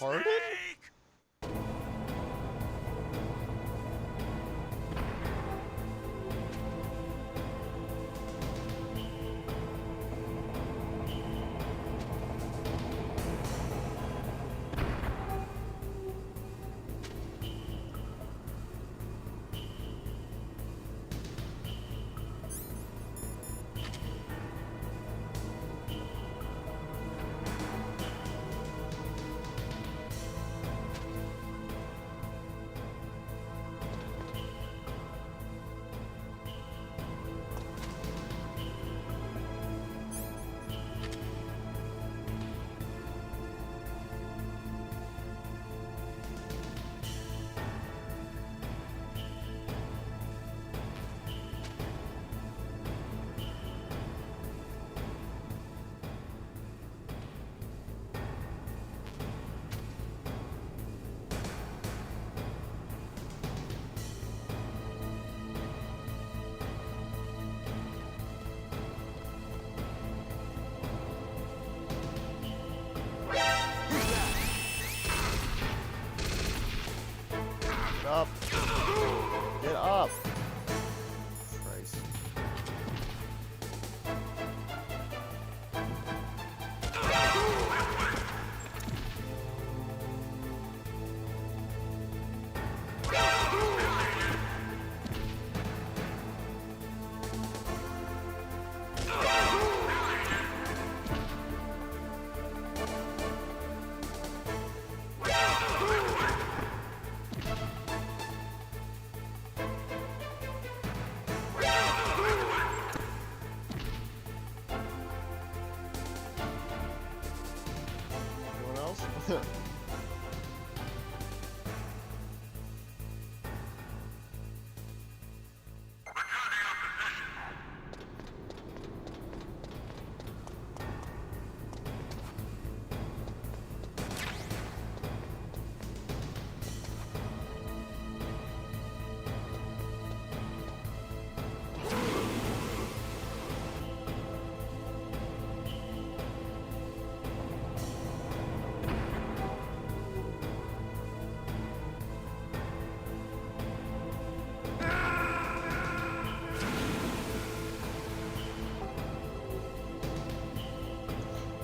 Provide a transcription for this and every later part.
Pardon? Up. Get up. Christ. Anyone else?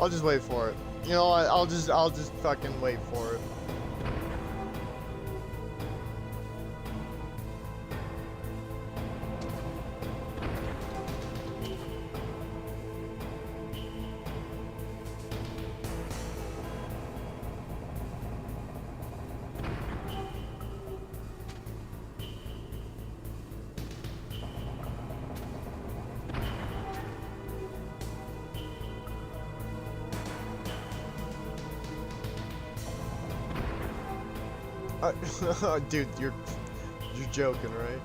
I'll just wait for it. You know what? I'll just fucking wait for it. Dude, you're joking, right?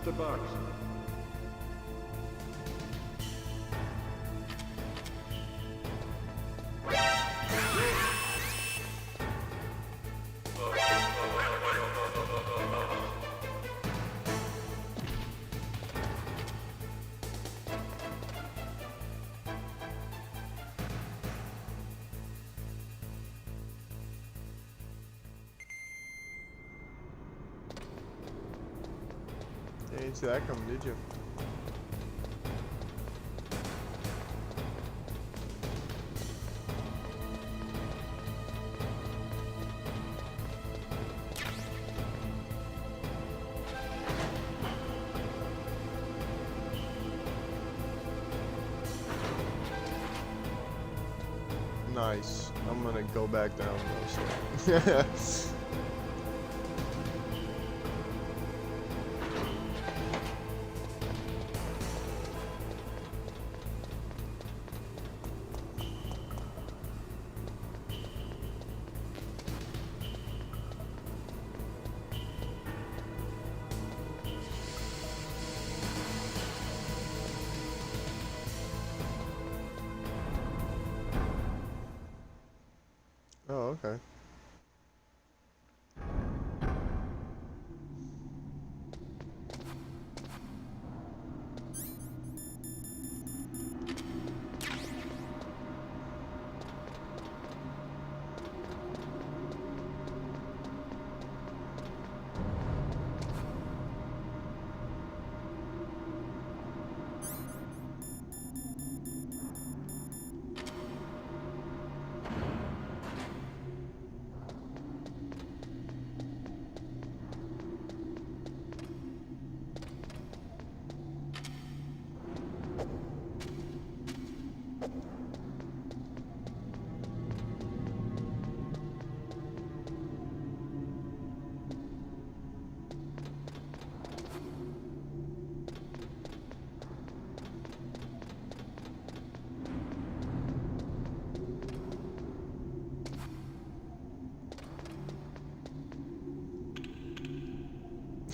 Mr. Bugs. didn't see that coming, did you? Nice. I'm gonna go back down though, so. Oh, okay.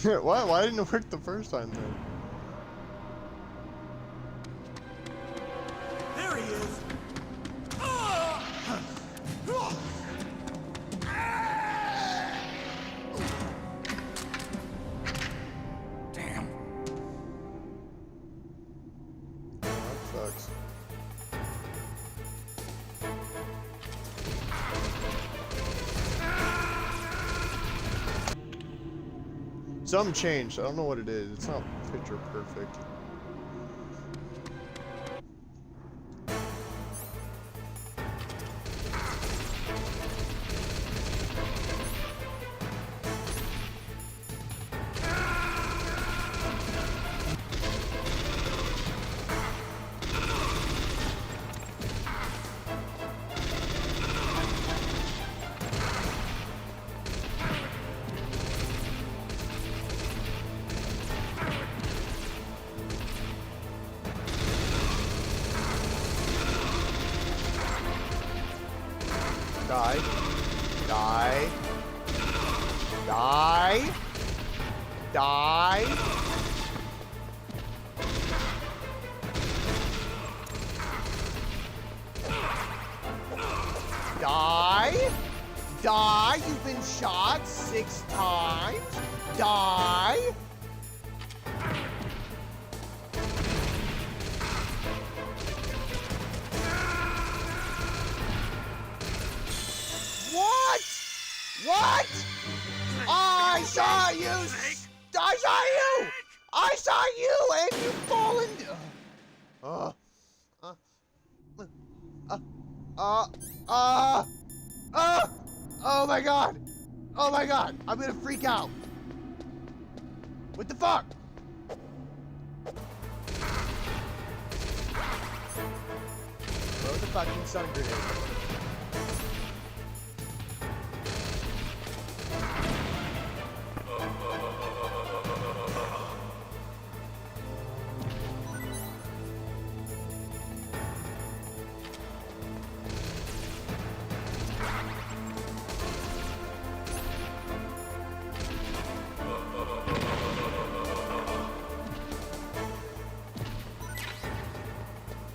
Why didn't it work the first time then? There he is! Damn. That sucks. Something changed. I don't know what it is. It's not picture perfect. Die. Die. Die. Die. Die. Die. You've been shot 6 times. Die. What? I saw you! I saw you! I saw you and you fall into... Oh my god! Oh my god! I'm gonna freak out! What the fuck? Throw the fucking sun grenade.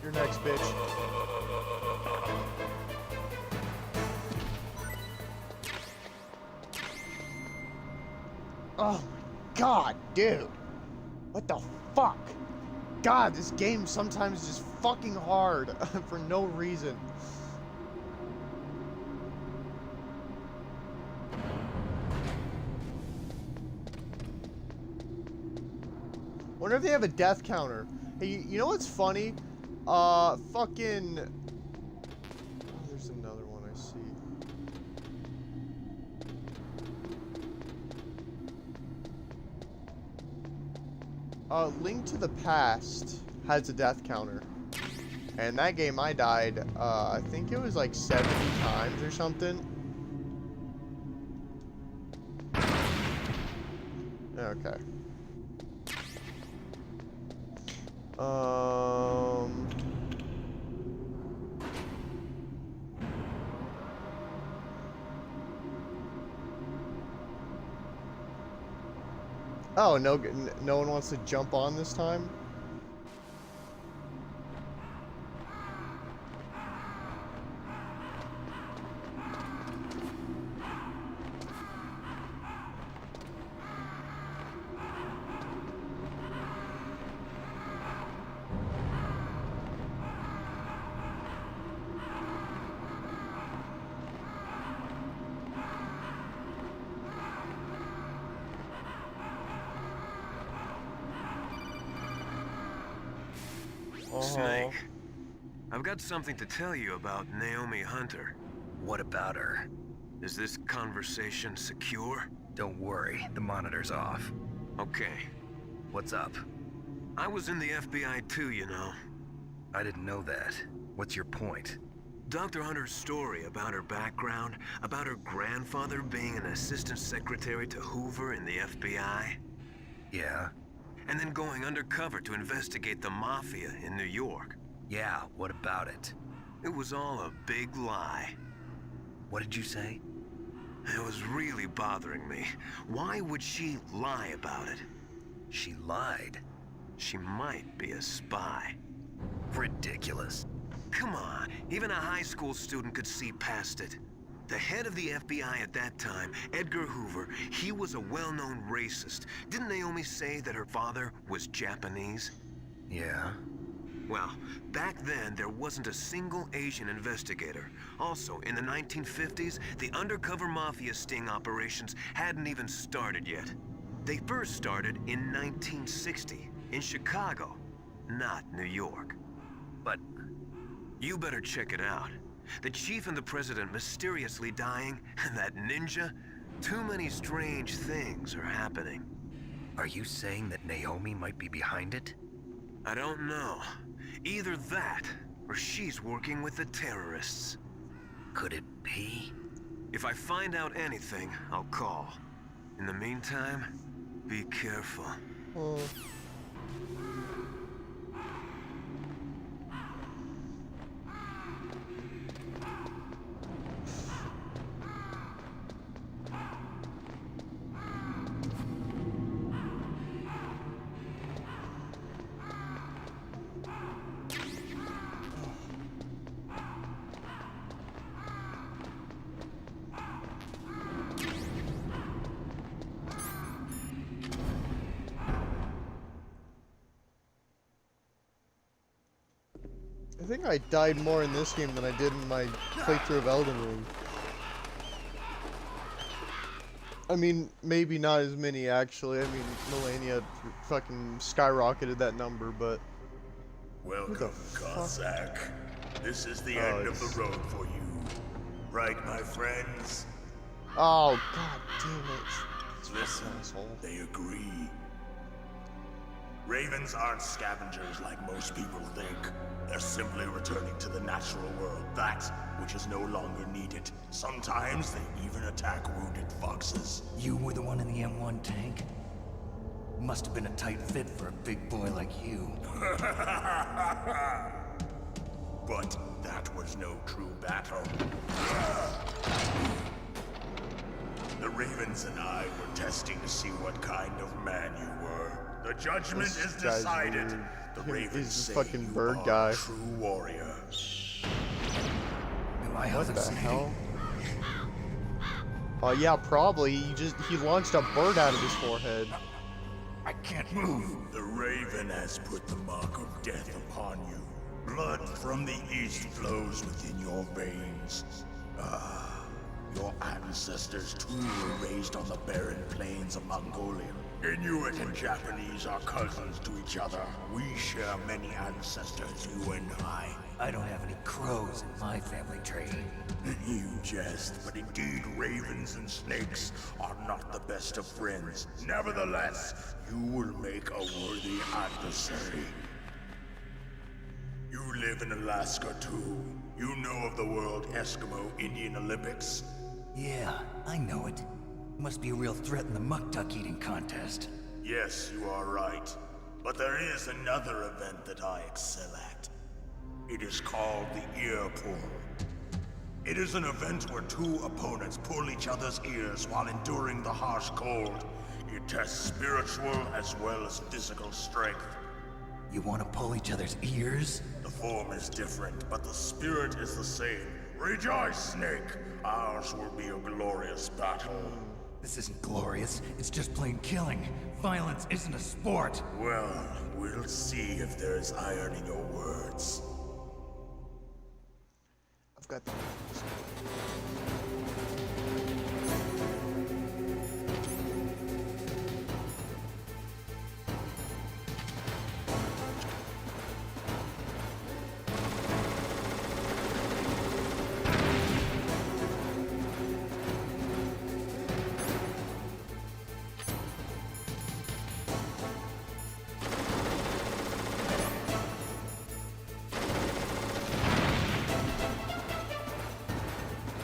You're next, bitch. Oh my god, dude. What the fuck? God, this game sometimes is just fucking hard for no reason. Wonder if they have a death counter. Hey, you know what's funny? Fucking... Oh, there's another one I see. Link to the Past has a death counter. And that game I died, I think it was like 70 times or something. Okay. Oh, no one wants to jump on this time? Snake, I've got something to tell you about Naomi Hunter. What about her? Is this conversation secure? Don't worry, the monitor's off. Okay. What's up? I was in the FBI too, you know. I didn't know that. What's your point? Dr. Hunter's story about her background, about her grandfather being an assistant secretary to Hoover in the FBI. Yeah? And then going undercover to investigate the Mafia in New York. Yeah, what about it? It was all a big lie. What did you say? It was really bothering me. Why would she lie about it? She lied. She might be a spy. Ridiculous. Come on, even a high school student could see past it. The head of the FBI at that time, Edgar Hoover, he was a well-known racist. Didn't Naomi say that her father was Japanese? Yeah. Well, back then, there wasn't a single Asian investigator. Also, in the 1950s, the undercover mafia sting operations hadn't even started yet. They first started in 1960, in Chicago, not New York. But you better check it out. The chief and the president mysteriously dying, and that ninja? Too many strange things are happening. are you saying that Naomi might be behind it? I don't know. Either that, or she's working with the terrorists. Could it be? If I find out anything, I'll call. In the meantime, be careful. Oh. I think I died more in this game than I did in my playthrough of Elden Ring. I mean, maybe not as many actually. I mean, Melania fucking skyrocketed that number, but... Welcome, Cossack. This is the end of the road for you. Right, my friends? Oh, god damn it. Listen, they agree. Ravens aren't scavengers like most people think. They're simply returning to the natural world, that which is no longer needed. Sometimes they even attack wounded foxes. You were the one in the M1 tank? Must have been a tight fit for a big boy like you. But that was no true battle. The Ravens and I were testing to see what kind of man you were. The judgment is decided. The Ravens He's say the fucking you bird are guy. a true warrior. Am I What the hallucinating? hell? Oh yeah, probably. He launched a bird out of his forehead. I can't move. The Raven has put the mark of death upon you. Blood from the east flows within your veins. Ah, your ancestors too were raised on the barren plains of Mongolia. Inuit and Japanese are cousins to each other. We share many ancestors, you and I. I don't have any crows in my family tree. You jest, but indeed ravens and snakes are not the best of friends. Nevertheless, you will make a worthy adversary. You live in Alaska too. You know of the World Eskimo Indian Olympics? Yeah, I know it. Must be a real threat in the muck duck eating contest. Yes, you are right. But there is another event that I excel at. It is called the ear pull. It is an event where two opponents pull each other's ears while enduring the harsh cold. It tests spiritual as well as physical strength. You want to pull each other's ears? The form is different, but the spirit is the same. Rejoice, Snake! Ours will be a glorious battle. This isn't glorious. It's just plain killing. Violence isn't a sport. Well, we'll see if there's iron in your words. I've got the.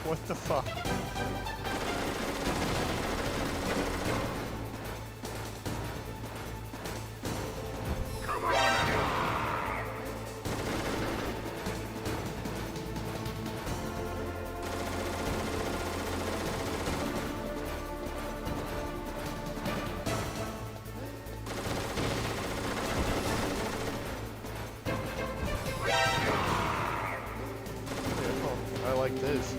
What the fuck? I like this.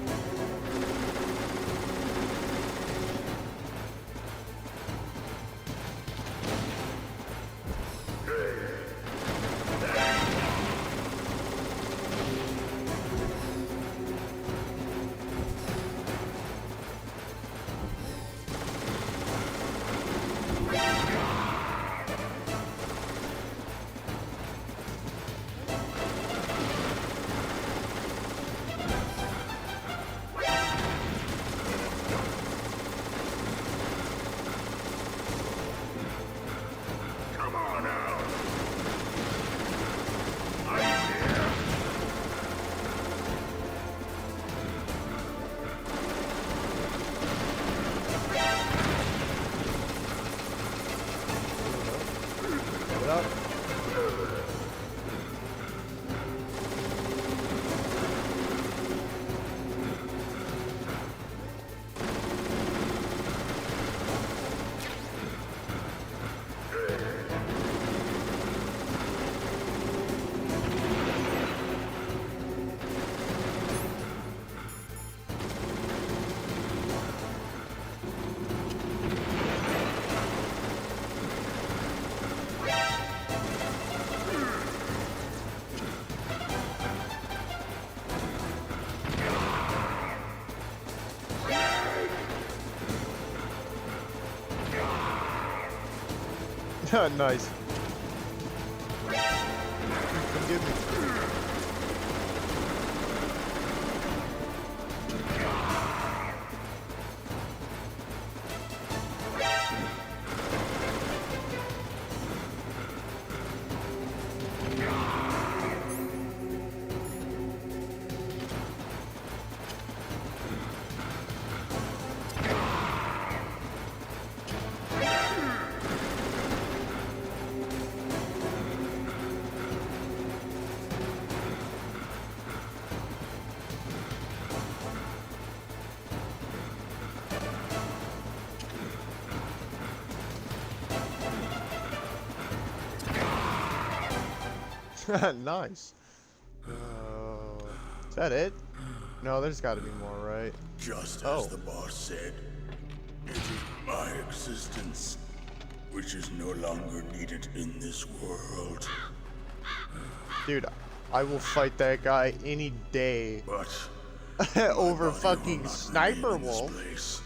Nice. Forgive me. Nice. Is that it? No, there's got to be more, right? Just as the boss said, it is my existence which is no longer needed in this world. Dude, I will fight that guy any day But over my body will fucking not Sniper remain in this Wolf. place.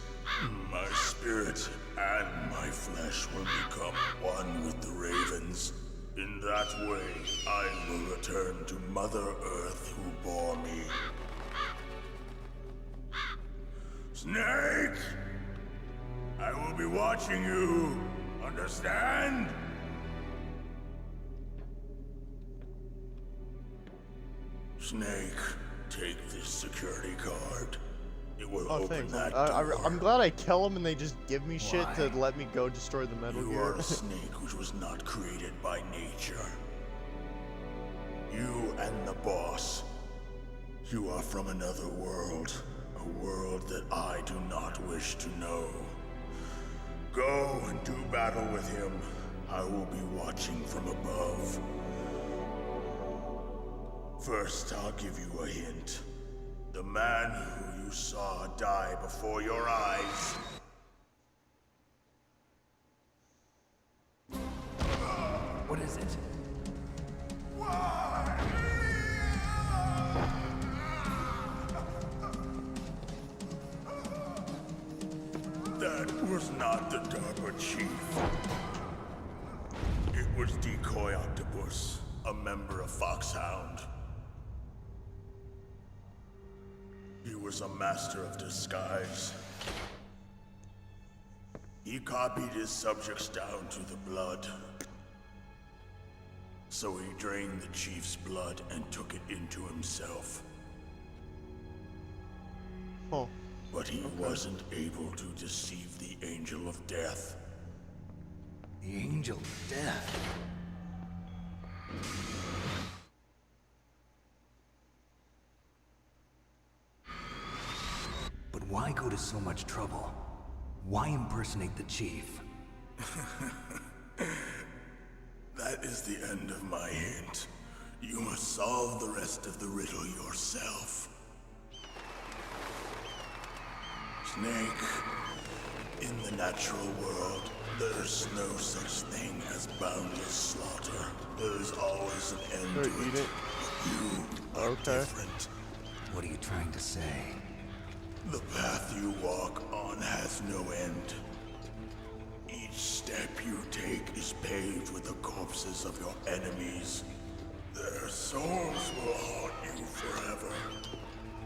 My spirit and my flesh will become one with the ravens. In that way, I will return to Mother Earth who bore me. Snake! I will be watching you. Understand? Snake, take this security card. It will Oh, open thanks. that door. I'm glad I kill them and they just give me shit to Why? let me go destroy the Metal You Gear. are a snake which was not created by nature. You and the boss. You are from another world. A world that I do not wish to know. Go and do battle with him. I will be watching from above. First, I'll give you a hint. The man who you saw die before your eyes. What is it? That was not the DARPA chief. It was Decoy Octopus, a member of Foxhound. He was a master of disguise. He copied his subjects down to the blood. So he drained the chief's blood and took it into himself. Huh. But he wasn't able to deceive the Angel of Death. The Angel of Death. But why go to so much trouble? Why impersonate the chief? That is the end of my hint. You must solve the rest of the riddle yourself. Snake, in the natural world, there's no such thing as boundless slaughter. There's always an end Sure, to eat it. it. But you are Okay. different. What are you trying to say? The path you walk on has no end. Each step you take is paved with the corpses of your enemies. Their souls will haunt you forever.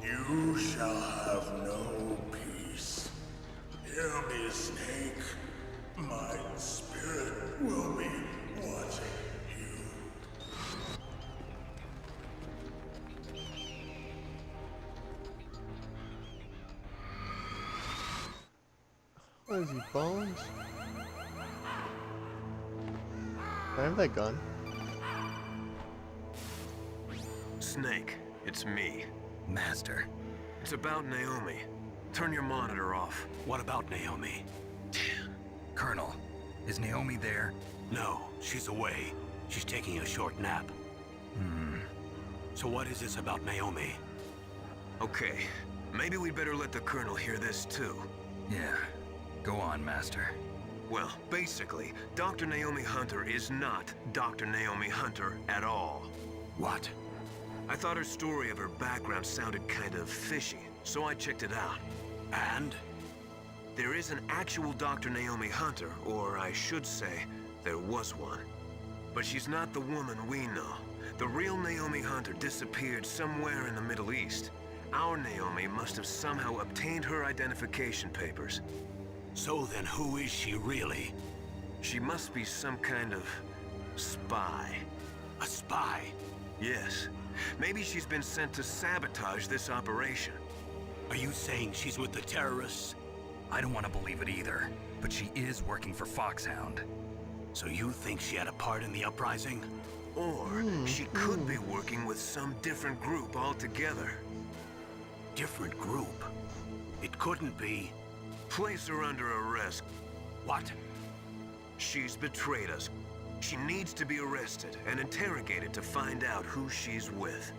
You shall have no peace. Hear me, Snake. My spirit will be watching you. What is he, Bones? Can I have that gun? Snake, it's me. Master. It's about Naomi. Turn your monitor off. What about Naomi? Colonel, is Naomi there? No, she's away. She's taking a short nap. So what is this about Naomi? Okay, maybe we'd better let the Colonel hear this too. Yeah. Go on, Master. Well, basically, Dr. Naomi Hunter is not Dr. Naomi Hunter at all. What? I thought her story of her background sounded kind of fishy, so I checked it out. And? There is an actual Dr. Naomi Hunter, or I should say, there was one. But she's not the woman we know. The real Naomi Hunter disappeared somewhere in the Middle East. Our Naomi must have somehow obtained her identification papers. So then who is she really? She must be some kind of spy. A spy? Yes. Maybe she's been sent to sabotage this operation. Are you saying she's with the terrorists? I don't want to believe it either, but she is working for Foxhound. So you think she had a part in the uprising? Or she could be working with some different group altogether. Different group? It couldn't be. Place her under arrest. What? She's betrayed us. She needs to be arrested and interrogated to find out who she's with.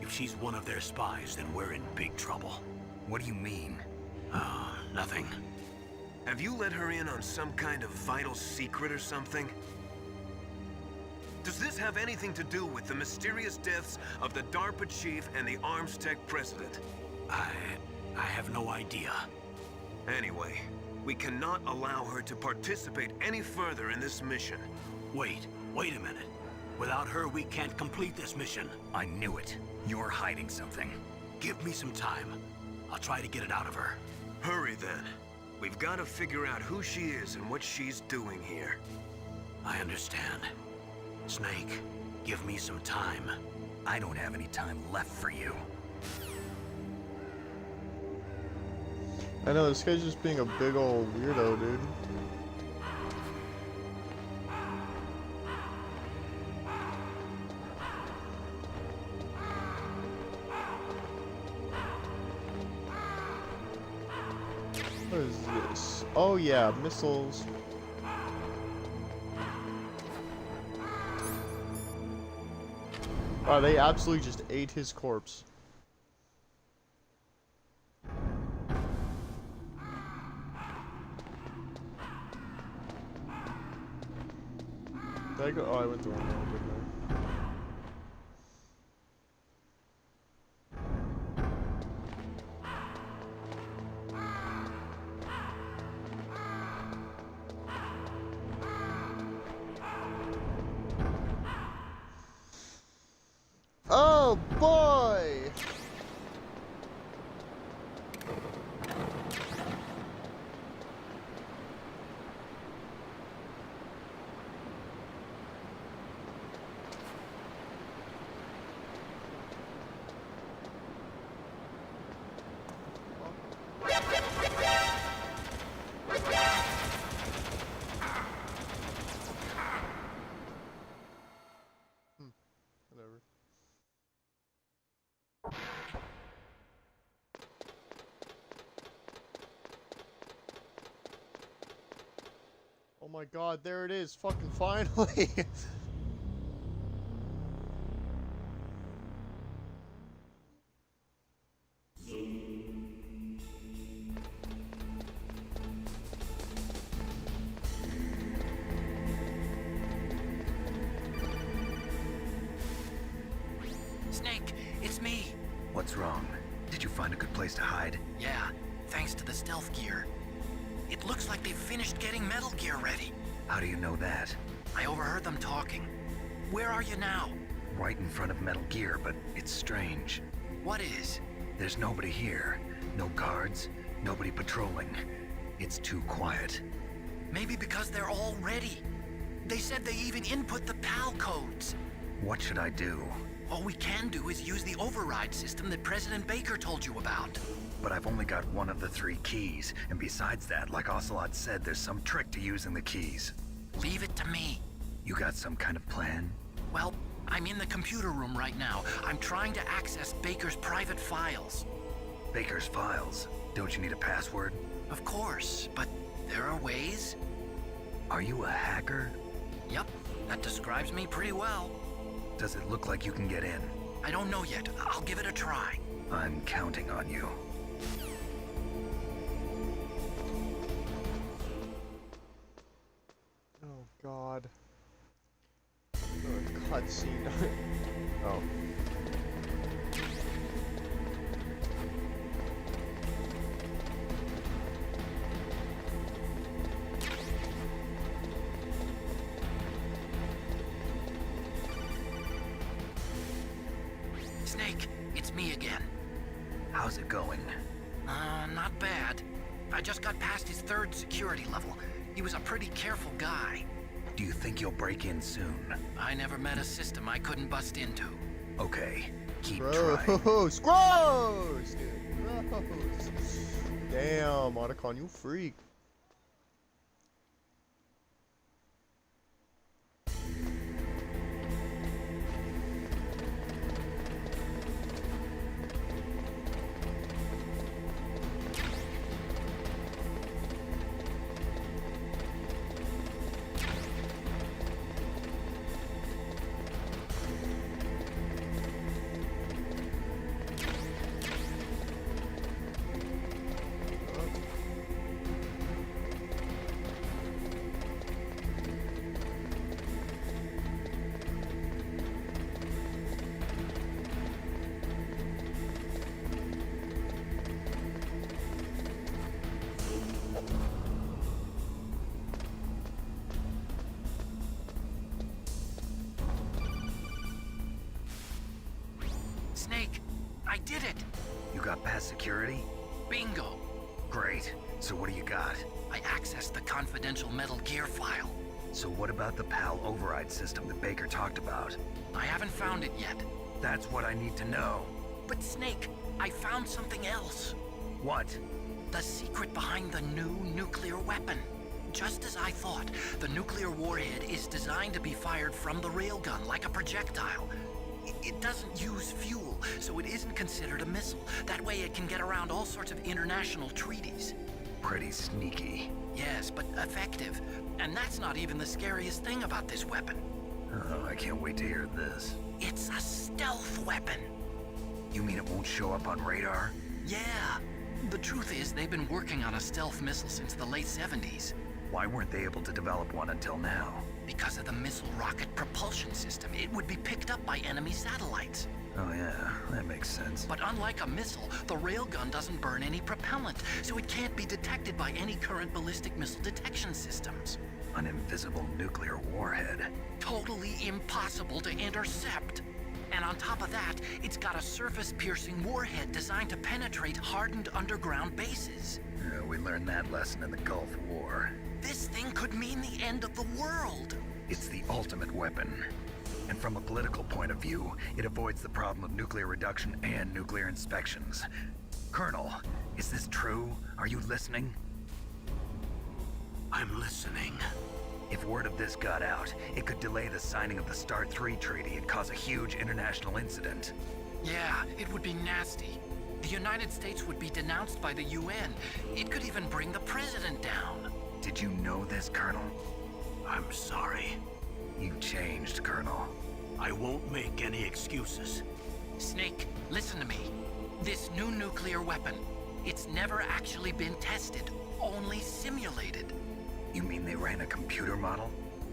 If she's one of their spies, then we're in big trouble. What do you mean? Nothing. Have you let her in on some kind of vital secret or something? Does this have anything to do with the mysterious deaths of the DARPA chief and the Arms Tech president? I have no idea. Anyway, we cannot allow her to participate any further in this mission. Wait a minute. Without her, we can't complete this mission. I knew it. You're hiding something. Give me some time. I'll try to get it out of her. Hurry then. We've got to figure out who she is and what she's doing here. I understand. Snake, give me some time. I don't have any time left for you. I know, this guy's just being a big old weirdo, dude. What is this? Oh yeah, missiles. Wow, they absolutely just ate his corpse. Did I go? Oh, I went the wrong way, didn't I? Oh boy! Whatever. Oh my god, there it is, fucking finally! Snake, it's me. What's wrong? Did you find a good place to hide? Yeah, thanks to the stealth gear. It looks like they've finished getting Metal Gear ready. How do you know that? I overheard them talking. Where are you now? Right in front of Metal Gear, but it's strange. What is? There's nobody here. No guards, nobody patrolling. It's too quiet. Maybe because they're all ready. They said they even input the PAL codes. What should I do? All we can do is use the override system that President Baker told you about. But I've only got one of the 3 keys, and besides that, like Ocelot said, there's some trick to using the keys. Leave it to me. You got some kind of plan? Well, I'm in the computer room right now. I'm trying to access Baker's private files. Baker's files? Don't you need a password? Of course, but there are ways. Are you a hacker? Yep, that describes me pretty well. Does it look like you can get in? I don't know yet. I'll give it a try. I'm counting on you. Oh god. Cutscene. Oh. Snake, it's me again. How's it going? Not bad. I just got past his 3rd security level. He was a pretty careful guy. Do you think you'll break in soon? I never met a system I couldn't bust into. Okay, keep trying. Gross! Gross! Dude, gross! Damn, Otacon, you freak. did it! You got past security? Bingo! Great. So what do you got? I accessed the confidential Metal Gear file. So what about the PAL override system that Baker talked about? I haven't found it yet. That's what I need to know. But Snake, I found something else. What? The secret behind the new nuclear weapon. Just as I thought, the nuclear warhead is designed to be fired from the railgun like a projectile. It doesn't use fuel, so it isn't considered a missile. That way it can get around all sorts of international treaties. Pretty sneaky. Yes, but effective. And that's not even the scariest thing about this weapon. Oh, I can't wait to hear this. It's a stealth weapon. You mean it won't show up on radar? Yeah. The truth is, they've been working on a stealth missile since the late 70s. Why weren't they able to develop one until now? Because of the missile rocket propulsion system, it would be picked up by enemy satellites. Oh yeah, that makes sense. But unlike a missile, the railgun doesn't burn any propellant, so it can't be detected by any current ballistic missile detection systems. An invisible nuclear warhead. Totally impossible to intercept. And on top of that, it's got a surface-piercing warhead designed to penetrate hardened underground bases. We learned that lesson in the Gulf War. This thing could mean the end of the world. It's the ultimate weapon. And from a political point of view, it avoids the problem of nuclear reduction and nuclear inspections. Colonel, is this true? Are you listening? I'm listening. If word of this got out, it could delay the signing of the START 3 treaty and cause a huge international incident. Yeah, it would be nasty. The United States would be denounced by the UN. It could even bring the president down. Did you know this, Colonel? I'm sorry. You changed, Colonel. I won't make any excuses. Snake, listen to me. This new nuclear weapon, it's never actually been tested, only simulated. You mean they ran a computer model?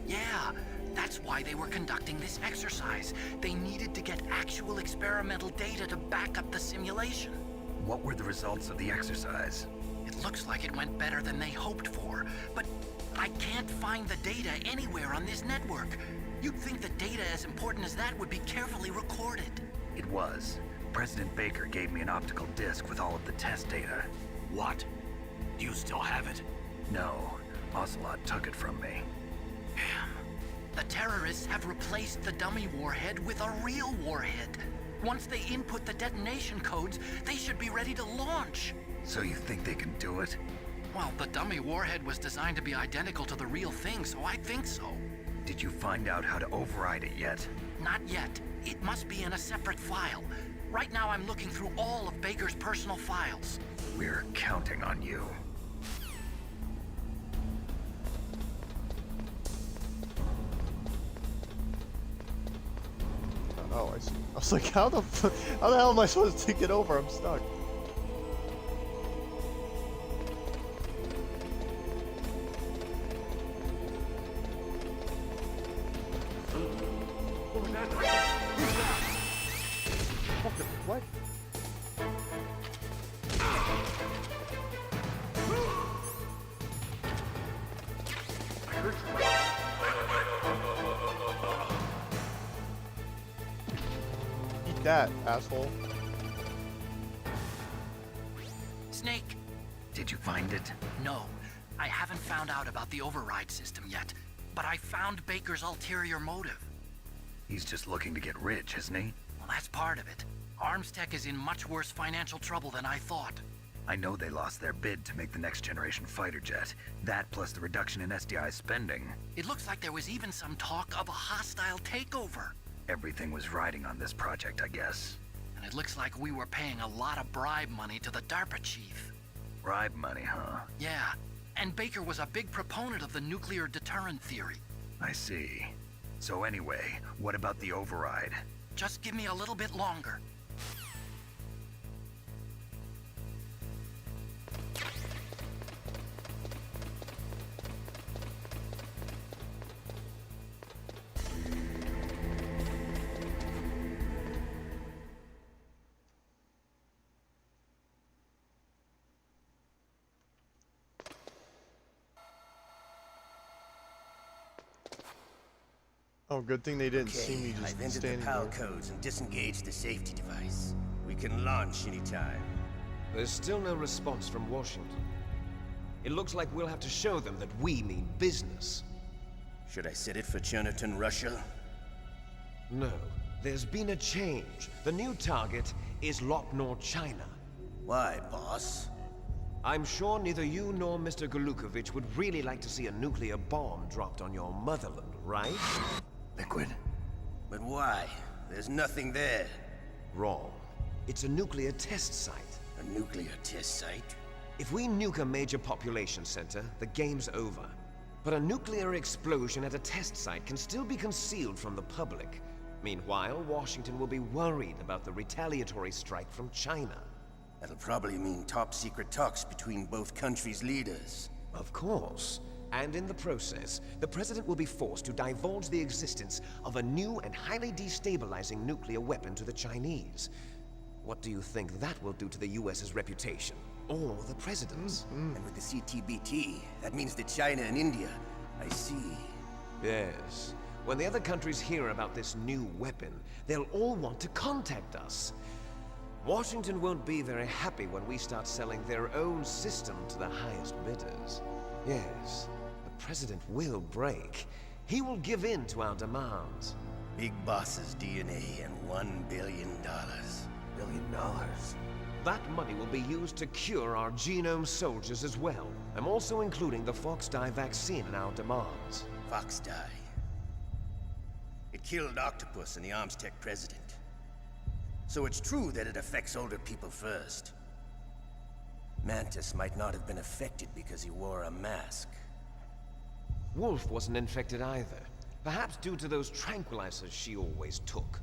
Yeah, that's why they were conducting this exercise. They needed to get actual experimental data to back up the simulation. What were the results of the exercise? It looks like it went better than they hoped for, but I can't find the data anywhere on this network. You'd think the data as important as that would be carefully recorded. It was. President Baker gave me an optical disc with all of the test data. What? Do you still have it? No, Ocelot took it from me. The terrorists have replaced the dummy warhead with a real warhead. Once they input the detonation codes, they should be ready to launch. So you think they can do it? Well, the dummy warhead was designed to be identical to the real thing, so I think so. Did you find out how to override it yet? Not yet. It must be in a separate file. Right now I'm looking through all of Baker's personal files. We're counting on you. Oh, I see. I was like, how the hell am I supposed to get over? I'm stuck. What? Eat that, asshole. Snake! Did you find it? No, I haven't found out about the override system yet, but I found Baker's ulterior motive. He's just looking to get rich, isn't he? Well, that's part of it. Armstech is in much worse financial trouble than I thought. I know they lost their bid to make the next generation fighter jet. That plus the reduction in SDI spending. It looks like there was even some talk of a hostile takeover. Everything was riding on this project, I guess. And it looks like we were paying a lot of bribe money to the DARPA chief. Bribe money, huh? Yeah, and Baker was a big proponent of the nuclear deterrent theory. I see. So anyway, what about the override? Just give me a little bit longer. Oh, good thing they didn't see me Okay, just I've entered the standing PAL there. codes and disengaged the safety device. We can launch anytime. There's still no response from Washington. It looks like we'll have to show them that we mean business. Should I set it for Cherniton, Russia? No, there's been a change. The new target is Lopnor, China. Why, boss? I'm sure neither you nor Mr. Golukovich would really like to see a nuclear bomb dropped on your motherland, right? Liquid. But why? There's nothing there. Wrong. It's a nuclear test site. A nuclear test site? If we nuke a major population center, the game's over. But a nuclear explosion at a test site can still be concealed from the public. Meanwhile, Washington will be worried about the retaliatory strike from China. That'll probably mean top-secret talks between both countries' leaders. Of course. And in the process, the President will be forced to divulge the existence of a new and highly destabilizing nuclear weapon to the Chinese. What do you think that will do to the US's reputation? Or the President's? And with the CTBT, that means that China and India... I see. Yes. When the other countries hear about this new weapon, they'll all want to contact us. Washington won't be very happy when we start selling their own system to the highest bidders. Yes, the President will break. He will give in to our demands. Big Boss's DNA and $1 billion. $1 billion. That money will be used to cure our genome soldiers as well. I'm also including the Fox-Die vaccine in our demands. Fox-Die. It killed Octopus and the Armstech president. So it's true that it affects older people first. Mantis might not have been affected because he wore a mask. Wolf wasn't infected either. Perhaps due to those tranquilizers she always took.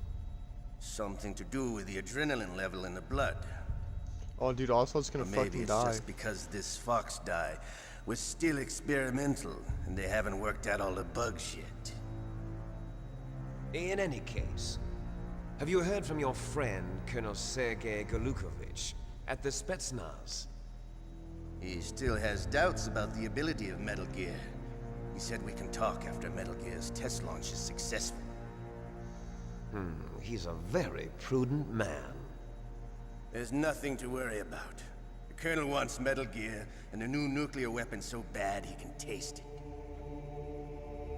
Something to do with the adrenaline level in the blood. Oh, dude, Oswald's gonna Or maybe fucking it's die. just because this Fox-Die was still experimental, and they haven't worked out all the bugs yet. In any case, have you heard from your friend, Colonel Sergei Golukovich, at the Spetsnaz? He still has doubts about the ability of Metal Gear. He said we can talk after Metal Gear's test launch is successful. He's a very prudent man. There's nothing to worry about. The Colonel wants Metal Gear and a new nuclear weapon so bad he can taste it.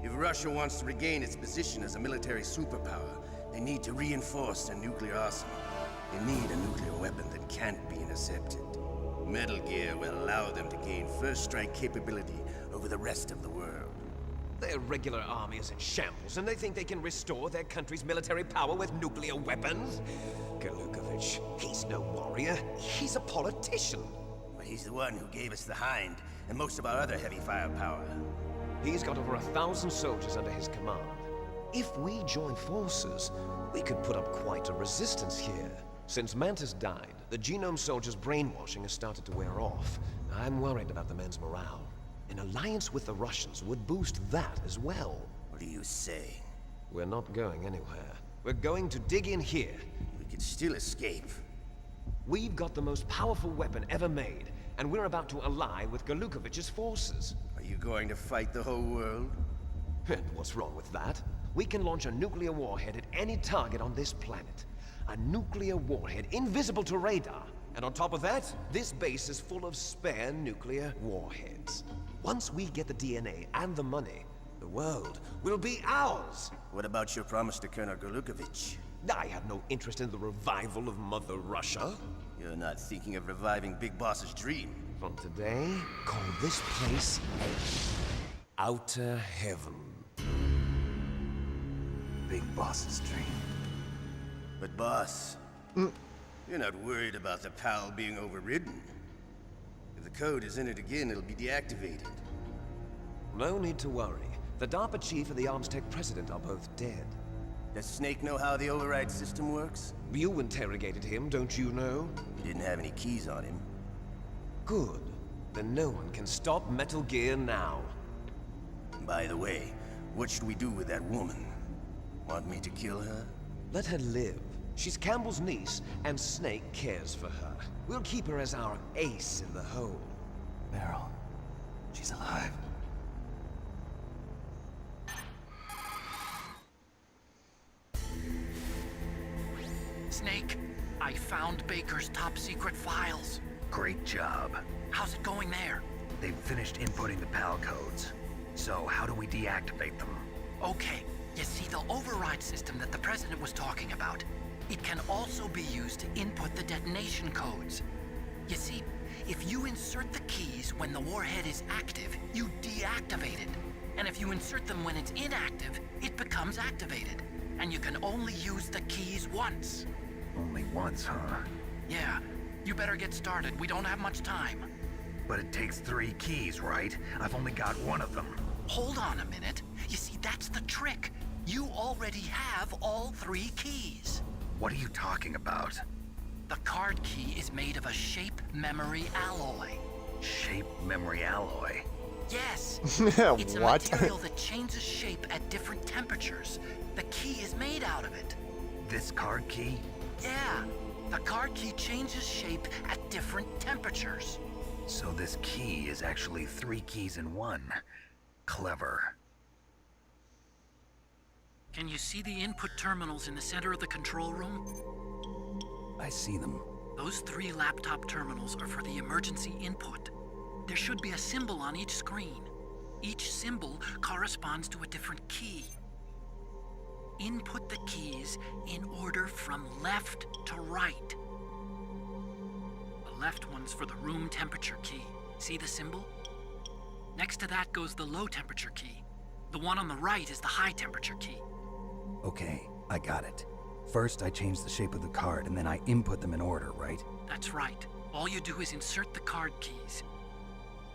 If Russia wants to regain its position as a military superpower, they need to reinforce their nuclear arsenal. They need a nuclear weapon that can't be intercepted. Metal Gear will allow them to gain first strike capability over the rest of the world. Their regular army is in shambles, and they think they can restore their country's military power with nuclear weapons? Golukovich, he's no warrior. He's a politician. But he's the one who gave us the Hind and most of our other heavy firepower. He's got over 1,000 soldiers under his command. If we join forces, we could put up quite a resistance here. Since Mantis died, the genome soldiers' brainwashing has started to wear off. I'm worried about the men's morale. An alliance with the Russians would boost that as well. What are you saying? We're not going anywhere. We're going to dig in here. We could still escape. We've got the most powerful weapon ever made, and we're about to ally with Golukovich's forces. Are you going to fight the whole world? And what's wrong with that? We can launch a nuclear warhead at any target on this planet. A nuclear warhead invisible to radar. And on top of that, this base is full of spare nuclear warheads. Once we get the DNA and the money, the world will be ours! What about your promise to Colonel Golukovich? I have no interest in the revival of Mother Russia. You're not thinking of reviving Big Boss's dream. From today, call this place Outer Heaven. Big Boss's dream. But boss, you're not worried about the PAL being overridden. If the code is in it again, it'll be deactivated. No need to worry. The DARPA chief and the Armstech president are both dead. Does Snake know how the override system works? You interrogated him, don't you know? He didn't have any keys on him. Good. Then no one can stop Metal Gear now. By the way, what should we do with that woman? Want me to kill her? Let her live. She's Campbell's niece, and Snake cares for her. We'll keep her as our ace in the hole. Meryl. She's alive. Snake, I I found Baker's top secret files. Great job. How's it going there? They've finished inputting the PAL codes. So how do we deactivate them? Okay, you see the override system that the President was talking about? It can also be used to input the detonation codes. You see, if you insert the keys when the warhead is active, you deactivate it. And if you insert them when it's inactive, it becomes activated. And you can only use the keys once. Only once, huh? Yeah, you better get started. We don't have much time. But it takes 3 keys, right? I've only got 1 of them. Hold on a minute. You see, that's the trick. You already have all 3 keys. What are you talking about? The card key is made of a shape memory alloy. Shape memory alloy? Yes. It's a What? material that changes shape at different temperatures. The key is made out of it. This card key? Yeah. The card key changes shape at different temperatures. So this key is actually 3 keys in 1. Clever. Can you see the input terminals in the center of the control room? I see them. Those 3 laptop terminals are for the emergency input. There should be a symbol on each screen. Each symbol corresponds to a different key. Input the keys in order from left to right. The left one's for the room temperature key. See the symbol? Next to that goes the low temperature key. The one on the right is the high temperature key. Okay, I got it. First, I change the shape of the card, and then I input them in order, right? That's right. All you do is insert the card keys.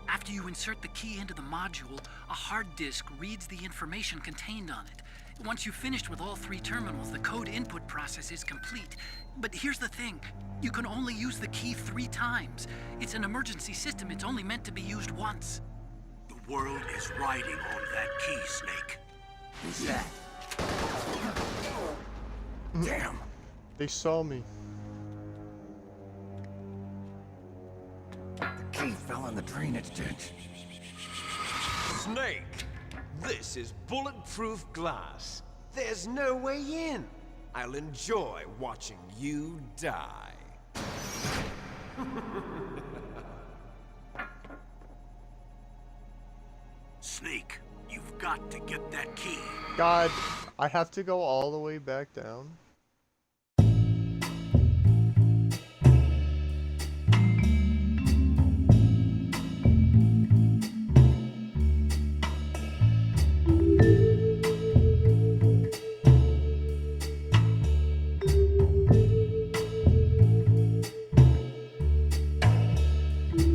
After you insert the key into the module, a hard disk reads the information contained on it. Once you've finished with all 3 terminals, the code input process is complete. But here's the thing. You can only use the key 3 times. It's an emergency system. It's only meant to be used once. The world is riding on that key, Snake. Who's that? Damn! They saw me. The key fell in the drainage ditch. Snake! This is bulletproof glass. There's no way in. I'll enjoy watching you die. Snake, you've got to get that key. God, I have to go all the way back down.